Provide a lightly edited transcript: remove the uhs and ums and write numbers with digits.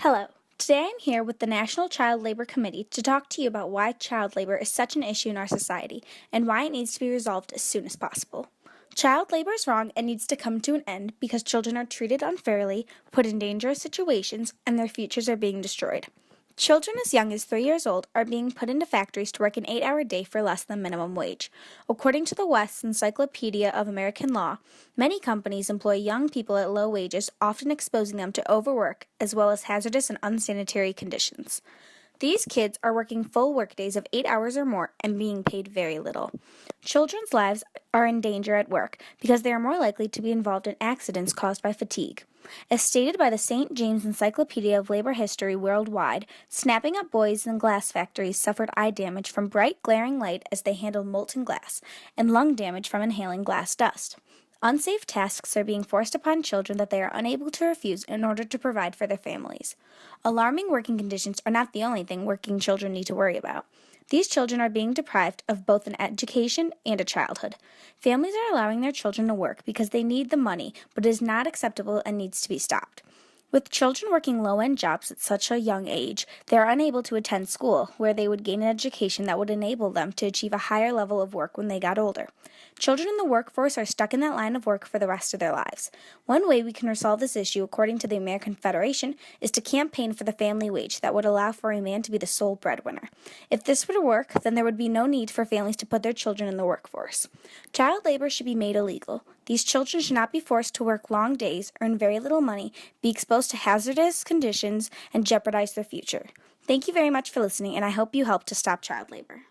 Hello. Today I'm here with the National Child Labor Committee to talk to you about why child labor is such an issue in our society and why it needs to be resolved as soon as possible. Child labor is wrong and needs to come to an end because children are treated unfairly, put in dangerous situations, and their futures are being destroyed. Children as young as 3 years old are being put into factories to work an 8-hour day for less than minimum wage. According to the West's Encyclopedia of American Law, many companies employ young people at low wages, often exposing them to overwork as well as hazardous and unsanitary conditions. These kids are working full workdays of 8 hours or more and being paid very little. Children's lives are in danger at work because they are more likely to be involved in accidents caused by fatigue. As stated by the St. James Encyclopedia of Labor History Worldwide, snapping up boys in glass factories suffered eye damage from bright glaring light as they handled molten glass, and lung damage from inhaling glass dust. Unsafe tasks are being forced upon children that they are unable to refuse in order to provide for their families. Alarming working conditions are not the only thing working children need to worry about. These children are being deprived of both an education and a childhood. Families are allowing their children to work because they need the money, but it is not acceptable and needs to be stopped. With children working low-end jobs at such a young age, they are unable to attend school, where they would gain an education that would enable them to achieve a higher level of work when they got older. Children in the workforce are stuck in that line of work for the rest of their lives. One way we can resolve this issue, according to the American Federation, is to campaign for the family wage that would allow for a man to be the sole breadwinner. If this were to work, then there would be no need for families to put their children in the workforce. Child labor should be made illegal. These children should not be forced to work long days, earn very little money, be exposed to hazardous conditions, and jeopardize their future. Thank you very much for listening, and I hope you help to stop child labor.